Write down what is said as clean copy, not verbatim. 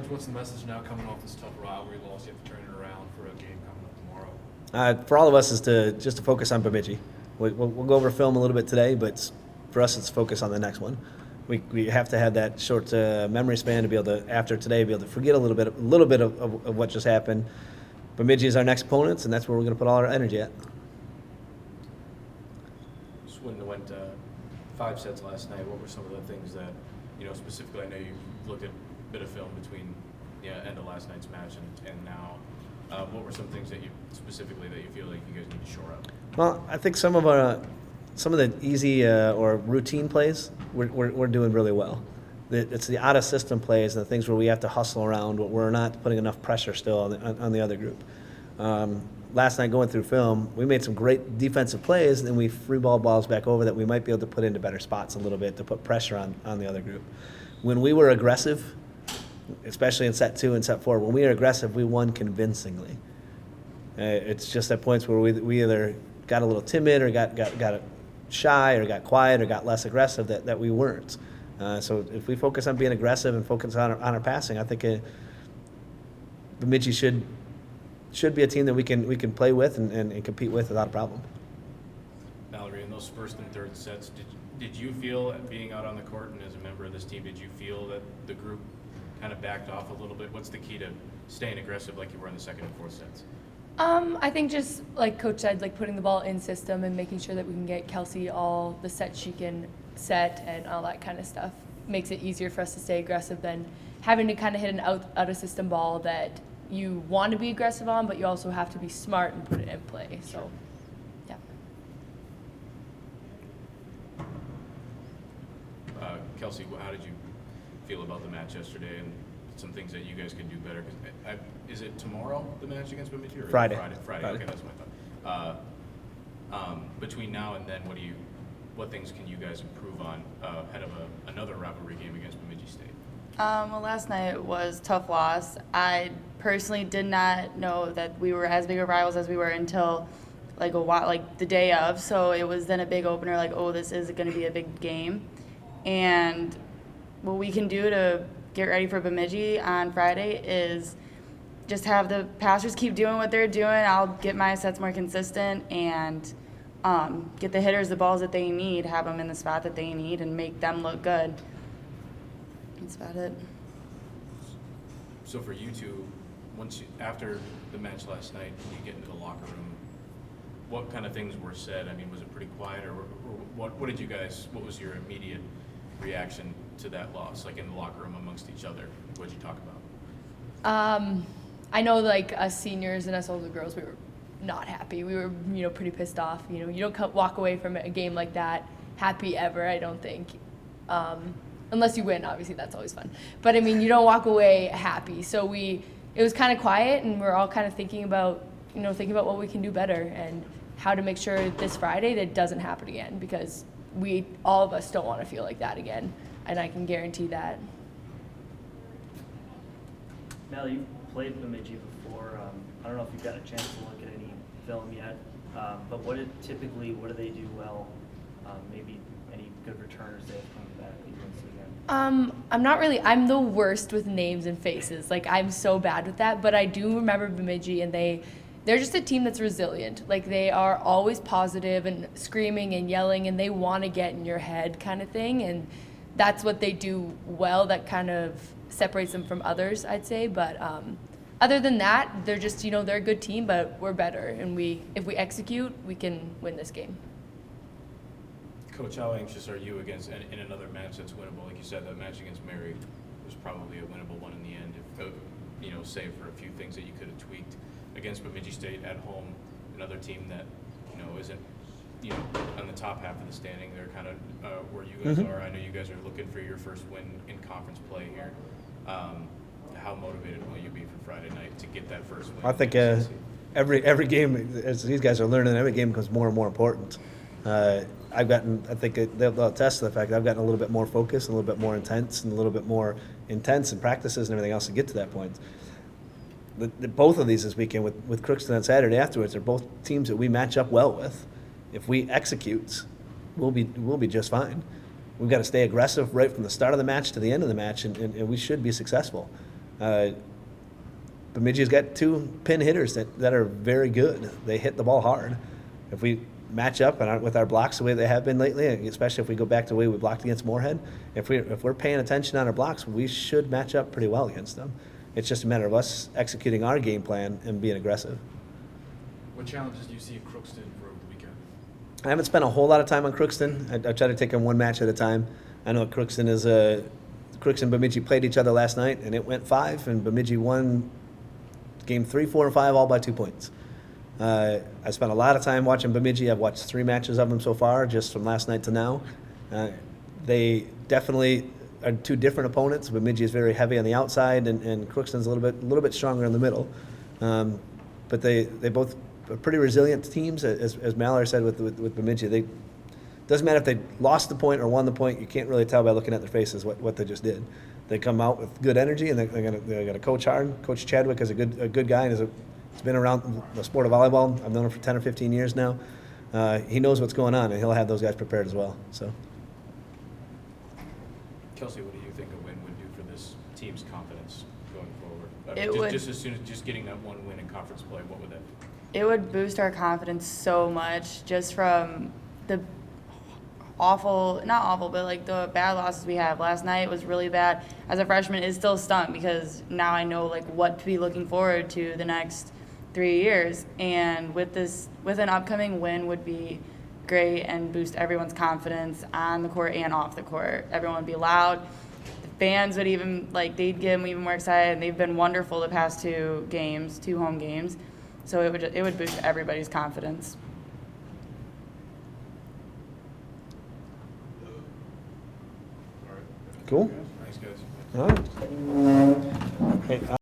what's the message now coming off this tough rivalry loss? You have to turn it around for a game coming up tomorrow. For all of us is to focus on Bemidji. We'll go over film a little bit today, but for us it's focus on the next one. We have to have that short memory span to be able to, after today, be able to forget a little bit of what just happened. Bemidji is our next opponents, and that's where we're going to put all our energy at. Just when it went 5 sets last night, what were some of the things that, specifically, I know you looked at a bit of film between the end of last night's match and now. What were some things that you feel like you guys need to shore up? Well, I think some of the easy or routine plays we're doing really well. It's the out of system plays and the things where we have to hustle around, but we're not putting enough pressure still on the other group. Last night going through film, we made some great defensive plays, and then we free balls back over that we might be able to put into better spots a little bit to put pressure on the other group. When we were aggressive, especially in set 2 and set 4, when we were aggressive, we won convincingly. It's just at points where we either got a little timid or got shy or got quiet or got less aggressive that we weren't. So if we focus on being aggressive and focus on our passing, I think Bemidji should be a team that we can play with and compete with without a problem. Valerie, in those first and third sets, did you feel, being out on the court and as a member of this team, did you feel that the group kind of backed off a little bit? What's the key to staying aggressive like you were in the second and fourth sets? I think just like Coach said, like putting the ball in system and making sure that we can get Kelsey all the sets she can set and all that kind of stuff makes it easier for us to stay aggressive than having to kind of hit an out of system ball that you want to be aggressive on, but you also have to be smart and put it in play. So, yeah. Kelsey, how did you feel about the match yesterday and some things that you guys can do better? Is it tomorrow, the match against Bemidji? Or Friday. Friday. Okay, that's my thought. Between now and then, what things can you guys improve on ahead of another rivalry game against Bemidji State? Well, last night was a tough loss. I personally did not know that we were as big of rivals as we were until like the day of. So it was then a big opener, like, oh, this is going to be a big game. And what we can do to get ready for Bemidji on Friday is just have the passers keep doing what they're doing. I'll get my sets more consistent and get the hitters the balls that they need, have them in the spot that they need, and make them look good. That's about it. So for you two, after the match last night, when you get into the locker room, what kind of things were said? I mean, was it pretty quiet, or what was your immediate reaction to that loss, like in the locker room amongst each other? What did you talk about? I know, like, us seniors and us older girls, we were not happy. We were, pretty pissed off. You don't walk away from a game like that happy ever, I don't think. Unless you win, obviously, that's always fun. But, I mean, you don't walk away happy. So it was kind of quiet, and we're all kind of thinking about what we can do better and how to make sure this Friday that doesn't happen again, because all of us don't want to feel like that again, and I can guarantee that. Now, you've played Bemidji before. I don't know if you've got a chance to look at any film yet, but what do they do well? Maybe any good returners they have coming back that you want to see again? I'm the worst with names and faces. Like, I'm so bad with that, but I do remember Bemidji, and they're just a team that's resilient. Like, they are always positive and screaming and yelling, and they want to get in your head kind of thing, and that's what they do well. That kind of separates them from others, I'd say. But other than that, they're just, they're a good team, but we're better, and if we execute, we can win this game. Coach, how anxious are you in another match that's winnable? Like you said, that match against Mary was probably a winnable one in the end, save for a few things that you could have tweaked. Against Bemidji State at home, another team that, isn't, on the top half of the standing. They're kind of where you guys are. I know you guys are looking for your first win in conference play here. How motivated will you be for Friday night to get that first win? I think every game, as these guys are learning, every game becomes more and more important. I think they'll attest to the fact that I've gotten a little bit more focused, a little bit more intense, and a little bit more intense in practices and everything else to get to that point. Both of these this weekend with Crookston on Saturday afterwards are both teams that we match up well with. If we execute, we'll be just fine. We've got to stay aggressive right from the start of the match to the end of the match, and we should be successful. Bemidji's got 2 pin hitters that are very good. They hit the ball hard. If we match up with our blocks the way they have been lately, especially if we go back to the way we blocked against Moorhead, if we're paying attention on our blocks, we should match up pretty well against them. It's just a matter of us executing our game plan and being aggressive. What challenges do you see in Crookston for the weekend? I haven't spent a whole lot of time on Crookston. I try to take them one match at a time. I know Crookston and Bemidji played each other last night, and it went 5, and Bemidji won game 3, 4, and 5 all by 2 points. I spent a lot of time watching Bemidji. I've watched 3 matches of them so far, just from last night to now. They definitely are 2 different opponents. Bemidji is very heavy on the outside, and Crookston's a little bit stronger in the middle. But they both are pretty resilient teams, as Mallory said with Bemidji. They doesn't matter if they lost the point or won the point. You can't really tell by looking at their faces what they just did. They come out with good energy, and they're going to coach hard. Coach Chadwick is a good guy, and he's been around the sport of volleyball. I've known him for 10 or 15 years now. He knows what's going on, and he'll have those guys prepared as well. So, Kelsey, what do you think a win would do for this team's confidence going forward? It would- Just as soon as just getting that one win in conference play, what would that do? It would boost our confidence so much just from the not awful, but like the bad losses we have. Last night was really bad. As a freshman, it still stung because now I know like what to be looking forward to the next 3 years. And with an upcoming win would be great and boost everyone's confidence on the court and off the court. Everyone would be loud. The fans would they'd get them even more excited. They've been wonderful the past 2 home games. So it would boost everybody's confidence. cool. Thanks, guys. All right. Hey,